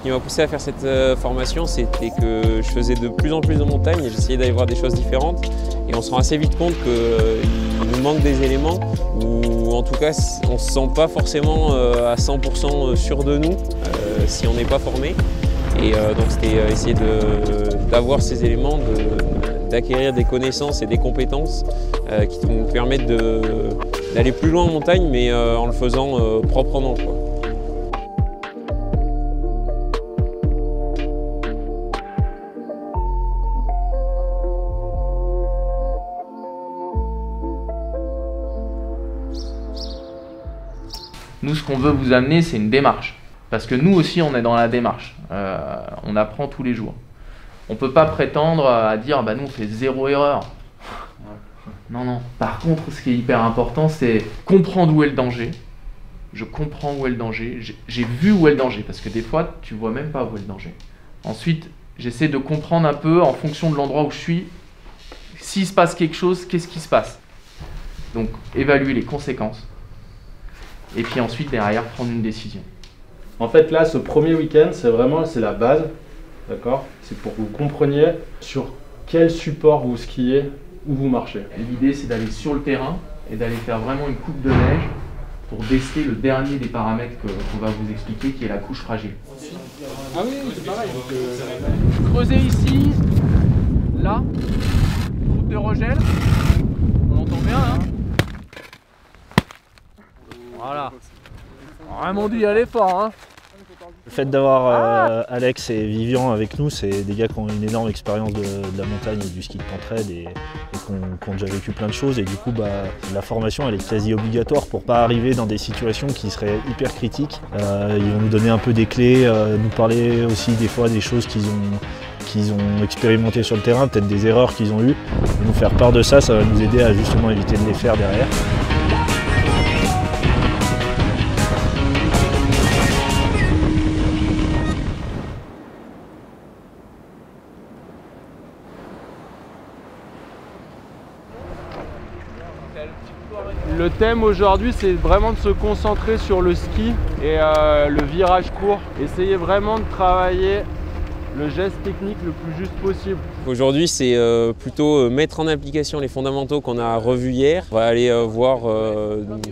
qui m'a poussé à faire cette formation, c'était que je faisais de plus en plus de montagnes et j'essayais d'aller voir des choses différentes. Et on se rend assez vite compte qu'il nous manque des éléments, ou en tout cas on ne se sent pas forcément à 100% sûr de nous si on n'est pas formé. Et donc c'était essayer d'avoir ces éléments, d'acquérir des connaissances et des compétences qui nous permettent d'aller plus loin en montagne, mais en le faisant proprement, quoi. Nous, ce qu'on veut vous amener, c'est une démarche. Parce que nous aussi, on est dans la démarche. On apprend tous les jours. On ne peut pas prétendre à dire bah, « nous, on fait 0 erreur ». Non, non. Par contre, ce qui est hyper important, c'est comprendre où est le danger. Je comprends où est le danger. J'ai vu où est le danger. Parce que des fois, tu ne vois même pas où est le danger. Ensuite, j'essaie de comprendre un peu, en fonction de l'endroit où je suis, s'il se passe quelque chose, qu'est-ce qui se passe. Donc, évaluer les conséquences. Et puis ensuite, derrière, prendre une décision. En fait, là, ce premier week-end, c'est la base, d'accord? C'est pour que vous compreniez sur quel support vous skiez, où vous marchez. L'idée, c'est d'aller sur le terrain et d'aller faire vraiment une coupe de neige pour déceler le dernier des paramètres qu'on va vous expliquer, qui est la couche fragile. Ah oui, c'est pareil. Creusez ici, là, route de regel. On entend bien, hein? Voilà. Vraiment dit, elle est fort, hein. Le fait d'avoir Alex et Vivian avec nous, c'est des gars qui ont une énorme expérience de la montagne et du ski de pentraide et qui ont déjà vécu plein de choses. Et du coup, la formation, elle est quasi obligatoire pour pas arriver dans des situations qui seraient hyper critiques. Ils vont nous donner un peu des clés, nous parler aussi des fois des choses qu'ils ont expérimentées sur le terrain, peut-être des erreurs qu'ils ont eues. Nous faire part de ça, ça va nous aider à justement éviter de les faire derrière. Le thème aujourd'hui, c'est vraiment de se concentrer sur le ski et le virage court. Essayez vraiment de travailler le geste technique le plus juste possible. Aujourd'hui, c'est plutôt mettre en application les fondamentaux qu'on a revus hier. On va aller voir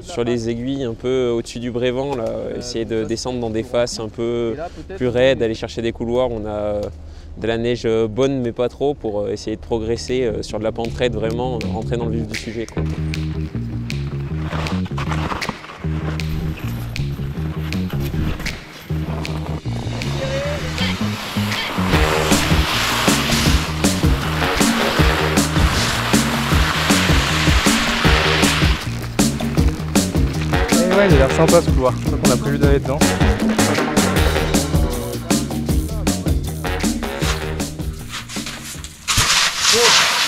sur les aiguilles un peu au-dessus du Brévent, là, essayer de descendre dans des faces un peu plus raides, aller chercher des couloirs. On a de la neige bonne mais pas trop pour essayer de progresser sur de la pente raide, vraiment rentrer dans le vif du sujet, quoi. Ouais, il a l'air sympa ce couloir, je crois qu'on a prévu d'aller dedans.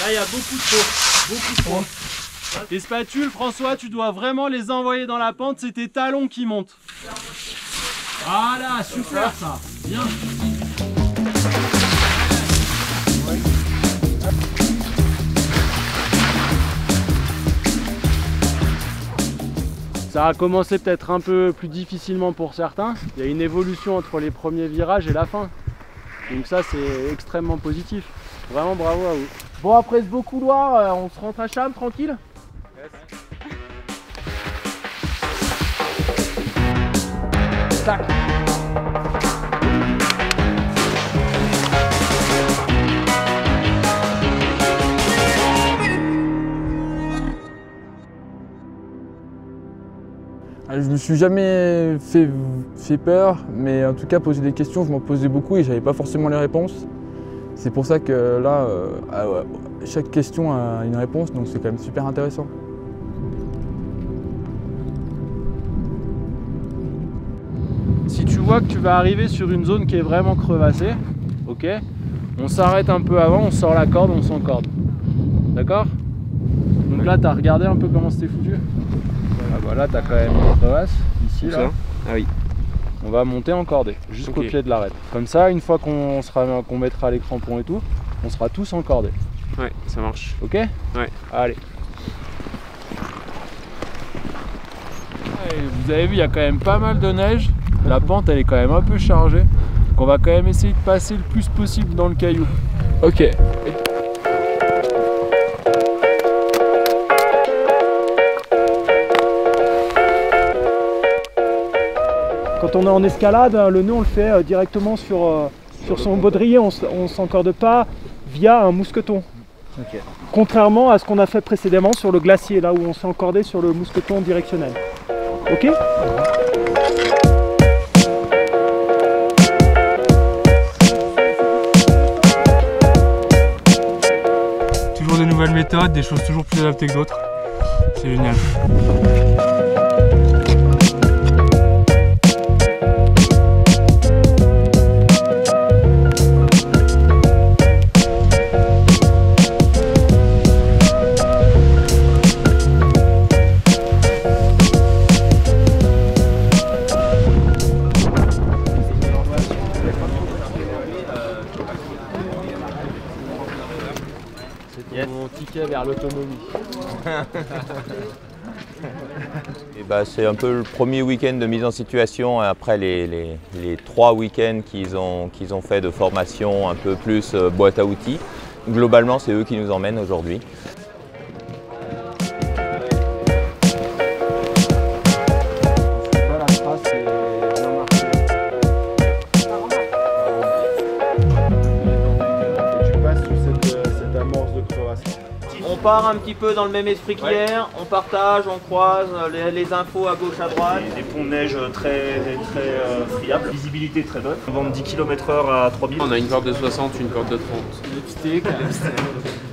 Là il y a beaucoup de trop, Les spatules, François, tu dois vraiment les envoyer dans la pente, c'est tes talons qui montent. Voilà, super ça, bien. Ça a commencé peut-être un peu plus difficilement pour certains. Il y a une évolution entre les premiers virages et la fin. Donc ça c'est extrêmement positif. Vraiment bravo à vous. Bon, après ce beau couloir, on se rentre à Cham tranquille. Yes. Tac. Je me suis jamais fait peur, mais en tout cas poser des questions, je m'en posais beaucoup et j'avais pas forcément les réponses. C'est pour ça que là, chaque question a une réponse, donc c'est quand même super intéressant. Si tu vois que tu vas arriver sur une zone qui est vraiment crevassée, ok, on s'arrête un peu avant, on sort la corde, on s'encorde. D'accord? Donc là, tu as regardé un peu comment c'était foutu? Ah bah là, tu as quand même une crevasse, ici, là. Ah oui. On va monter encordé, jusqu'au pied de l'arête. Comme ça, une fois qu'on mettra les crampons et tout, on sera tous encordés. Ouais, ça marche. Ok? Ouais. Allez. Vous avez vu, il y a quand même pas mal de neige. La pente, elle est quand même un peu chargée. Donc on va quand même essayer de passer le plus possible dans le caillou. Ok. Quand on est en escalade, le nœud on le fait directement sur son baudrier, on ne s'encorde pas via un mousqueton. Okay. Contrairement à ce qu'on a fait précédemment sur le glacier, là où on s'est encordé sur le mousqueton directionnel. Ok ? Toujours de nouvelles méthodes, des choses toujours plus adaptées que d'autres. C'est génial. Mon ticket vers l'autonomie. C'est un peu le premier week-end de mise en situation après les 3 week-ends qu'ils ont fait de formation un peu plus boîte à outils. Globalement, c'est eux qui nous emmènent aujourd'hui. On part un petit peu dans le même esprit qu'hier, on partage, on croise les infos à gauche, à droite. Des ponts de neige très friables, visibilité très bonne. On vend 10 km/h à 3000. On a une corde de 60, une corde de 30. Lipstick,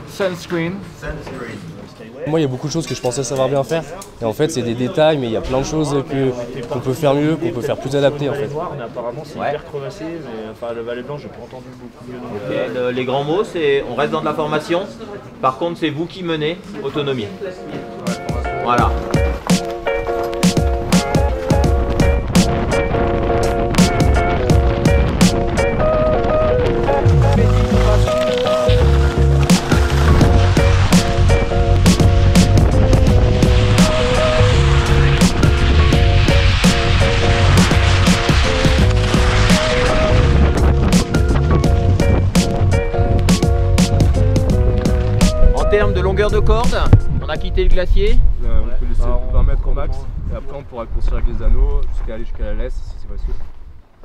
sunscreen. Moi, il y a beaucoup de choses que je pensais savoir bien faire. Et en fait, c'est des détails, mais il y a plein de choses qu'on peut faire mieux, qu'on peut faire plus adapté en fait. Mais apparemment, c'est hyper crevassé, mais enfin, le Valet Blanc, j'ai pas entendu beaucoup mieux. Okay. Les grands mots, c'est on reste dans de la formation. Par contre, c'est vous qui menez autonomie. Voilà. En termes de longueur de corde, on a quitté le glacier. On peut laisser 20 mètres au max et après on pourra construire avec des anneaux jusqu'à aller jusqu'à la laisse si c'est facile.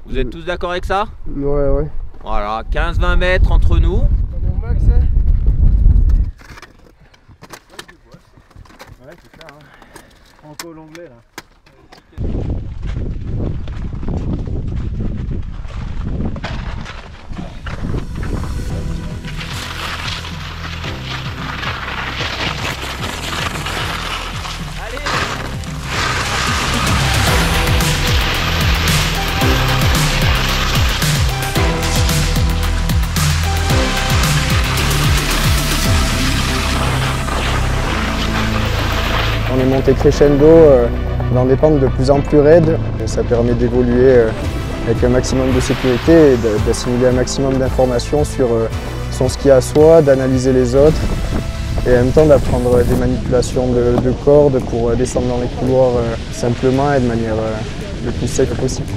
Vous êtes tous d'accord avec ça? Ouais. Voilà, 15-20 mètres entre nous. Mon max, c'est ouais, c'est clair. Franco-l'anglais là. On est monté crescendo dans des pentes de plus en plus raides. Ça permet d'évoluer avec un maximum de sécurité et d'assimiler un maximum d'informations sur son ski à soi, d'analyser les autres et en même temps d'apprendre des manipulations de cordes pour descendre dans les couloirs simplement et de manière le plus safe possible.